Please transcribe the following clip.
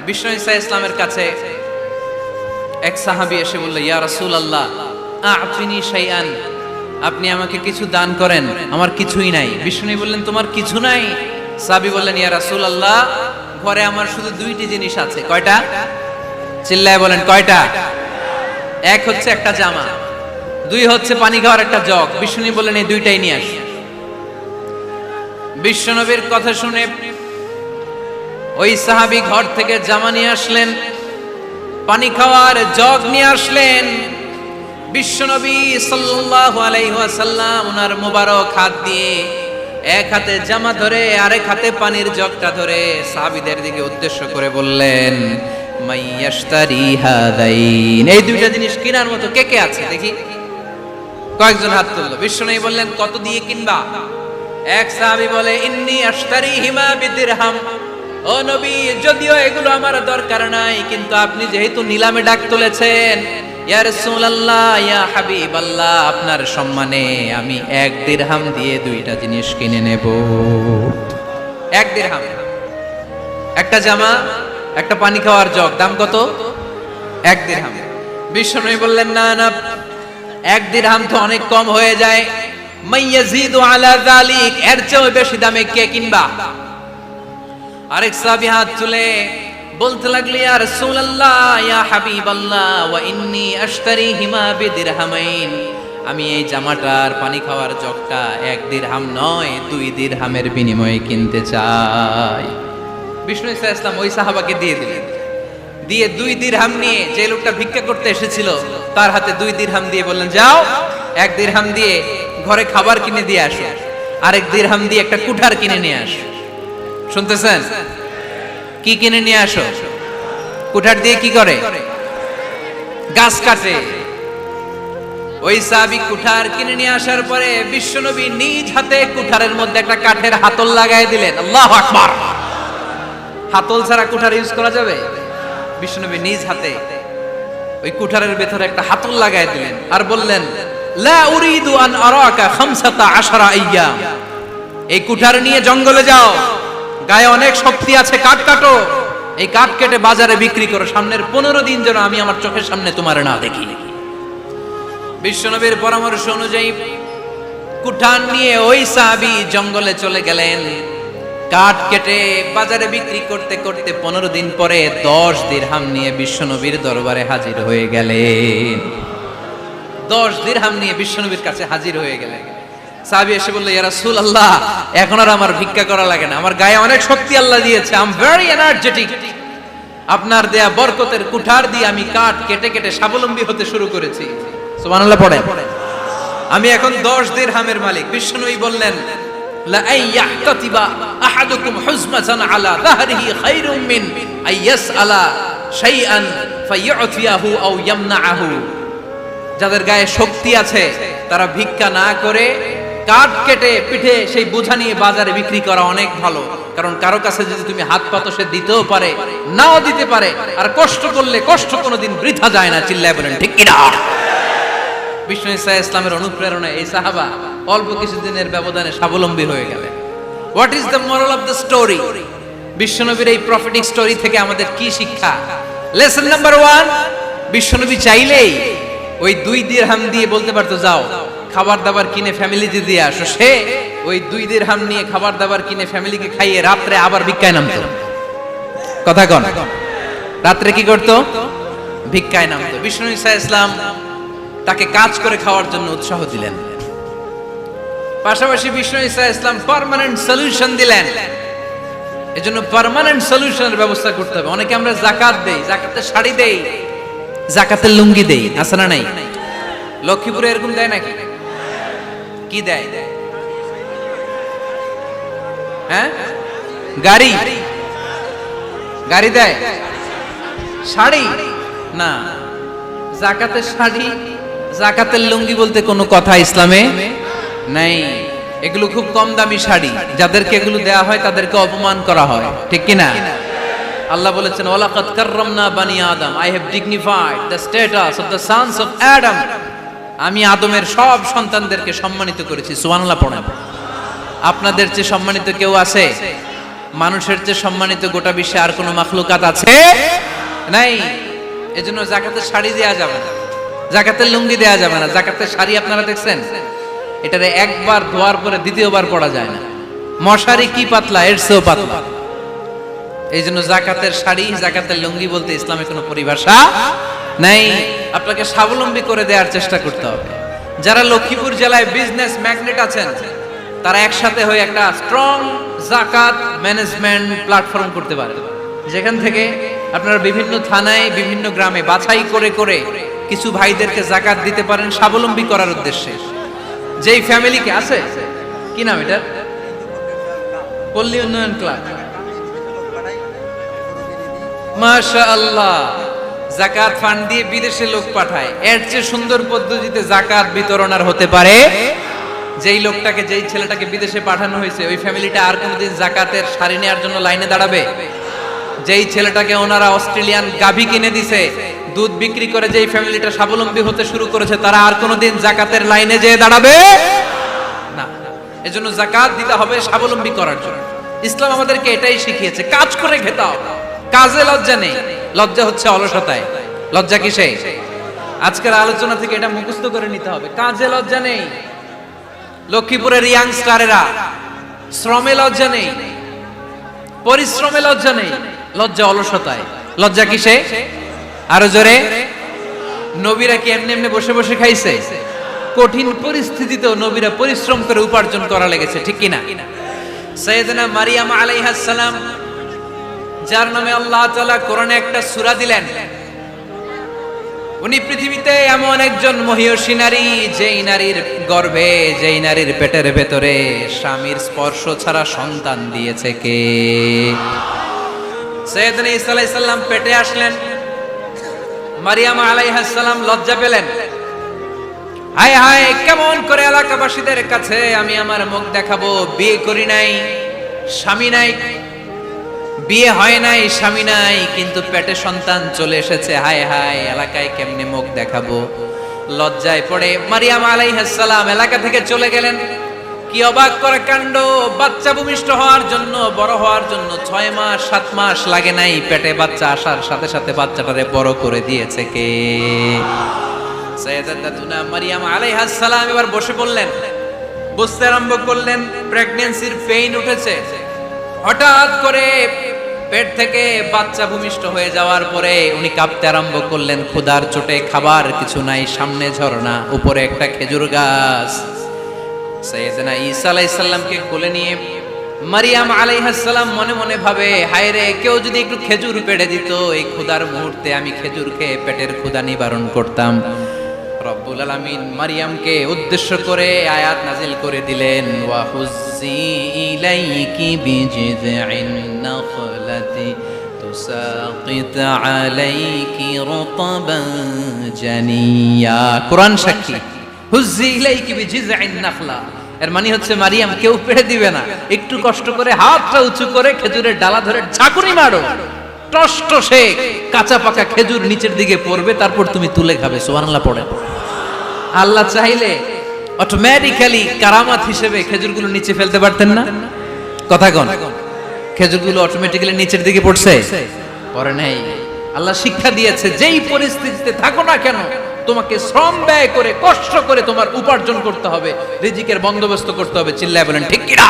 বিষ্ণু ঈসা ইসলামের কাছে এক সাহাবী এসে বলল, ইয়া রাসূলুল্লাহ আ'তিনি শাইআন, আপনি আমাকে কিছু দান করেন, আমার কিছুই নাই। বিষ্ণু বললেন, তোমার কিছু নাই? সাহাবী বললেন, ইয়া রাসূলুল্লাহ ঘরে আমার শুধু দুইটি জিনিস আছে। কয়টা? চিল্লায় বলেন কয়টা? এক হচ্ছে একটা জামা, দুই হচ্ছে পানি খাওয়ার একটা জগ। বিষ্ণু বললেন, এই দুইটাই নিয়ে আস। বিশ্বনবীর কথা শুনে ওই সাহাবী ঘর থেকে জামা নিয়ে আসলেন, পানি খাওয়ার জগ নিয়ে আসলেন। বিশ্বনবী সাল্লাল্লাহু আলাইহি ওয়াসাল্লাম ওনার মোবারক হাত দিয়ে এক হাতে জামা ধরে আরেক হাতে পানির জগটা ধরে সাহাবীদের দিকে উদ্দেশ্য করে বললেন, মাইয়াশতারি হাদাইন, এই দুইটা জিনিস কেনার মতো কে কে আছে দেখি? কয়েকজন হাত তুললো। বিশ্বনবী বললেন, কত দিয়ে কিনবা? এক সাহাবী বলে, ইন্নী আশতারিহিমা বিদিরহাম, ও নবী যদিও এগুলো আমার দরকার নাই, কিন্তু আপনি যেহেতু নিলামে ডাক তুলেছেন, ইয়া রাসূলুল্লাহ ইয়া হাবিবাল্লাহ, আপনার সম্মানে আমি 1 দিরহাম দিয়ে দুইটা জিনিস কিনে নেব। 1 দিরহাম, একটা জামা, একটা পানি খাওয়ার জগ, দাম কত? 1 দিরহাম। বিশ্বনবী বললেন, না না, 1 দিরহাম তো অনেক কম হয়ে যায়, মাইয়াজিদু আলা যালিক, এর চেয়ে বেশি দামে কে কিনবা? আরেক সাহাবী হাত তুলে বলতে লাগলো, ইয়া রাসূলুল্লাহ ইয়া হাবিবাল্লাহ ওয়া ইন্নী আশতারিহিমা বিদিরহামাইন, আমি এই জামাটার পানি খাওয়ার জগটা 1 দিরহাম নয় 2 দিরহামের বিনিময়ে কিনতে চাই। বিষ্ণু ঈসা ইসলাম ওই সাহাবাকে দিয়ে দিলেন। দিয়ে 2 দিরহাম নিয়ে যে লোকটা ভিক্ষা করতে এসেছিল তার হাতে 2 দিরহাম দিয়ে বললেন, যাও 1 দিরহাম দিয়ে ঘরে খাবার কিনে দিয়ে আসো, আরেক দিরহাম দিয়ে একটা কুঠার কিনে নিয়ে আসো। শুনতেছেন? কি কিনে নিয়ে আসো? কুঠার দিয়ে কি করে? গাছ কাটে। ওই সাহাবী কুঠার কিনে নিয়ে আসার পরে বিশ্বনবী নিজ হাতে কুঠারের মধ্যে একটা কাঠের হাতল লাগাই দিলেন। আল্লাহু আকবার! হাতল ছাড়া কুঠার ইউজ করা যাবে? বিশ্বনবী নিজ হাতে ওই কুঠারের ভেতরে একটা হাতল লাগাই দিলেন আর বললেন, লা উরিদু আন আরাকা 15 আইয়াম, এই কুঠার নিয়ে জঙ্গলে যাও, গায়ে অনেক শক্তি আছে, কাঠ কাটো, এই কাঠ কেটে বাজারে বিক্রি করো, সামনের 15 দিন যেন আমি আমার চোখের সামনে তোমার না দেখি। বিশ্বনবীর পরামর্শ অনুযায়ী কুঠার নিয়ে ওই সাহাবী জঙ্গলে চলে গেলেন। কাঠ কেটে বাজারে বিক্রি করতে করতে 15 দিন পরে 10 দিরহাম নিয়ে বিশ্বনবীর দরবারে হাজির হয়ে গেলেন। 10 দিরহাম নিয়ে বিশ্বনবীর কাছে হাজির হয়ে গেলেন। সাহাবী এসে বলল, ইয়া রাসূলুল্লাহ এখন আর আমার ভিক্ষা করা লাগে না, আমার গায়ে অনেক শক্তি আল্লাহ দিয়েছে, আই এম ভেরি এনার্জেটিক, আপনার দেয়া বরকতের কুঠার দিয়ে আমি কাঠ কেটে কেটে স্বাবলম্বী হতে শুরু করেছি। সুবহানাল্লাহ পড়েন। আমি এখন 10 দিরহামের মালিক। বিশ্বনবী বললেন, লা আইয়াহতাতিবা আহাদুকুম হুজমাতান আলা যাহরিহি খায়রুম মিন আইয়াসআলা শাইআন ফায়ু'তিয়াহু আও ইয়ামনাহু, যাদের গায়ে শক্তি আছে তারা ভিক্ষা না করে কাঠ কেটে পিঠে সেই বোঝা নিয়ে বাজারে বিক্রি করা অনেক ভালো, কারণ কারো কাছে যদি তুমি হাত পাতো সে দিতেও পারে নাও দিতে পারে, আর কষ্ট করলে কষ্ট কোনোদিন বৃথা যায় না। চিল্লায় বলেন ঠিক কিনা? বিষ্ণু ঈসা ইসলামের অনুপ্রেরণায় এই সাহাবা অল্প কিছুদিনের ব্যবধানে স্বাবলম্বী হয়ে গেলেন। What is the moral of the story? বিশ্বনবীর এই প্রফেটিক স্টোরি থেকে আমাদের কি শিক্ষা? লেসন নাম্বার 1, বিশ্বনবী চাইলেই ওই 2 দিরহাম দিয়ে বলতে পারতো, যাও খাবার দাবার কিনে ফ্যামিলিতে দিয়ে আসো। সে ওই 2 দিরহাম নিয়ে খাবার দাবার কিনে ফ্যামিলিকে খাইয়ে রাত্রে আবার ভিক্ষায় নামতো। কথা কন, রাত্রে কি করতো? ভিক্ষায় নামতো। বিষ্ণু ঈসা ইসলাম তাকে কাজ করে খাওয়ার জন্য উৎসাহ দিলেন। পাশাপাশি বিষ্ণু ঈসা ইসলাম পার্মানেন্ট সলিউশন দিলেন। এজন্য পার্মানেন্ট সলিউশনের ব্যবস্থা করতে হবে। অনেকে আমরা যাকাত দেই, যাকাতের শাড়ি দেই, যাকাতের লুঙ্গি দেই, আছে না নাই? লক্ষ্মীপুরে এরকম দেয় নাকি? কি দেয়? হ্যাঁ, গাড়ি, গাড়ি দেয়, শাড়ি না। যাকাতের শাড়ি, যাকাতের লুঙ্গি বলতে কোনো কথা ইসলামে নাই। এগুলো খুব কম দামি শাড়ি, যাদেরকে এগুলো দেয়া হয় তাদেরকে অপমান করা হয়, ঠিক কিনা? আল্লাহ বলেছেন, ওয়ালাকাদ কাররামনা বানি আদম, I have dignified the status of the sons of Adam, আমি আদমের সব সন্তানদেরকে সম্মানিত করেছি। সুবহানাল্লাহ পড়েন। আপনাদের চেয়ে সম্মানিত কেউ আছে? মানুষের চেয়ে সম্মানিত গোটা বিশ্বে আর কোনো মাখলুকাত আছে নাই। এজন্য যাকাতের শাড়ি দেয়া যাবে না, যাকাতের লুঙ্গি দেয়া যাবে না। যাকাতের শাড়ি আপনারা দেখছেন, এটারে একবার ধোয়ার পরে দ্বিতীয়বার পরা যায় না। মশারি কি পাতলা, এর চেয়েও পাতলা। এই জন্য যাকাতের শাড়ি, যাকাতের লুঙ্গি বলতে ইসলামে কোনো পরিভাষা নাই। আপনাকে স্বাবলম্বী করে দেওয়ার চেষ্টা করতে হবে। যারা লক্ষ্মীপুর জেলায় বিজনেস ম্যাগনেট আছেন, তারা একসাথে হয়ে একটা স্ট্রং যাকাত ম্যানেজমেন্ট প্ল্যাটফর্ম করতে পারে, যেখান থেকে আপনারা বিভিন্ন থানায়, বিভিন্ন গ্রামে বাছাই করে করে কিছু ভাইদেরকে যাকাত দিতে পারেন স্বাবলম্বী করার উদ্দেশ্যে। যেই ফ্যামিলিকে আছে, কি নাম এটা, পল্লী উন্নয়ন ক্লাব, মাশাআল্লাহ, যাকাত ফান্ড দিয়ে বিদেশে লোক পাঠায়। এর চেয়ে সুন্দর পদ্ধতিতে যাকাত বিতরণ আর হতে পারে? যেই লোকটাকে, যেই ছেলেটাকে বিদেশে পাঠানো হয়েছে, ওই ফ্যামিলিটা আর কোনোদিন যাকাতের শাড়ি নেওয়ার জন্য লাইনে দাঁড়াবে? যেই ছেলেটাকে ওনারা অস্ট্রেলিয়ান গাভী কিনে দিছে, দুধ বিক্রি করে যেই ফ্যামিলিটা স্বাবলম্বী হতে শুরু করেছে, তারা আর কোনোদিন যাকাতের লাইনে যেয়ে দাঁড়াবে না। এজন্য যাকাত দিতে হবে স্বাবলম্বী করার জন্য। ইসলাম আমাদেরকে এটাই শিখিয়েছে, কাজ করে খেতে হবে। কাজে লজ্জা নেই, লজ্জা হচ্ছে অলসতায়। লজ্জা কিসে? আজকের আলোচনা থেকে এটা মুখস্থ করে নিতে হবে, কাজে লজ্জা নেই। লক্ষ্মীপুরের ইয়াংস্টারেরা শ্রমে লজ্জা নেই, পরিশ্রমে লজ্জা নেই, লজ্জা অলসতায়। লজ্জা কিসে? আরো জোরে। নবীরা কি এমনি এমনি বসে বসে খাইছে? কঠিন পরিস্থিতিতেও নবীরা পরিশ্রম করে উপার্জন করা লেগেছে, ঠিক কিনা? সাইয়েদনা মারিয়াম আলাইহিস সালাম, যার নামে আল্লাহ তাআলা কোরআনে একটা সূরা দিলেন, উনি পৃথিবীতে এমন একজন মহিয়সী নারী, যেই নারীর গর্ভে, যেই নারীর পেটের ভেতরে স্বামীর স্পর্শ ছাড়া সন্তান দিয়েছে কে? সাইয়েদনা ঈসা আলাইহিস সালাম পেটে আসলেন। মারিয়াম আলাইহিস সালাম লজ্জা পেলেন। হায় হায়, কেমন করে এলাকাবাসীদের কাছে আমি আমার মুখ দেখাবো? বিয়ে করি নাই, স্বামী নাই, বিয়ে হয় নাই, স্বামী নাই, কিন্তু পেটে সন্তান চলে এসেছে। হায় হায়, এলাকায় কেমনে মুখ দেখাবো? লজ্জায় পড়ে মারিয়াম আলাইহিস সালাম এলাকা থেকে চলে গেলেন। কি অবাক করা কাণ্ড! বাচ্চা ভূমিষ্ঠ হওয়ার জন্য, বড় হওয়ার জন্য 6 মাস 7 মাস লাগে নাই, পেটে বাচ্চা আসার সাথে সাথে বাচ্চাটারে বড় করে দিয়েছে কে? সাইয়েদাতুনা মারিয়াম আলাইহিস সালাম এবার বসে পড়লেন, বুঝতে আরম্ভ করলেন প্রেগন্যান্সির পেইন উঠেছে। হঠাৎ করে পেট থেকে বাচ্চা ভূমিষ্ঠ হয়ে যাওয়ার পরে উনি কাঁপতে আরম্ভ করলেন। ক্ষুধার চোটে খাবার কিছু নাই, সামনে ঝর্ণা, উপরে একটা খেজুর গাছ। সাইয়েদনা ঈসা আলাইহিস সালামকে কোলে নিয়ে মারিয়াম আলাইহিস সালাম মনে মনে ভাবে, হায় রে, কেউ যদি একটু খেজুর পেড়ে দিত, এই ক্ষুধার মুহূর্তে আমি খেজুর খেয়ে পেটের ক্ষুধা নিবারণ করতাম। রব্বুল আলামিন মারিয়ামকে উদ্দেশ্য করে আয়াত নাজিল করে দিলেন, ওয়া হুজ্জি ইলাইকি বিজিযিন নাখলাতি তুসাকিত আলাইকি রুতাবান জানিয়া। কোরআন সাক্ষী, হুজ্জি ইলাইকি বিজিযিন নাখলা, এর মানে হচ্ছে মারিয়াম, কেউ পেড়ে দিবে না, একটু কষ্ট করে হাতটা উঁচু করে খেজুরের ডালা ধরে ঝাঁকুনি মারো, টসটসে কাঁচা পাকা খেজুর নিচের দিকে পড়বে, তারপর তুমি তুলে খাবে। সুবহানাল্লাহ পড়ে। আল্লাহ চাইলে অটোমেটিক্যালি কারামাত হিসেবে খেজুরগুলো নিচে ফেলতে পারতেন না? কথা কোন? খেজুরগুলো অটোমেটিক্যালি নিচের দিকে পড়ছে? পড়ে নাই। আল্লাহ শিক্ষা দিয়েছে, যেই পরিস্থিতিতে থাকো না কেন, তোমাকে শ্রম ব্যয় করে, কষ্ট করে তোমার উপার্জন করতে হবে, রিজিকের বন্দোবস্ত করতে হবে। চিল্লায় বলেন ঠিক কিনা?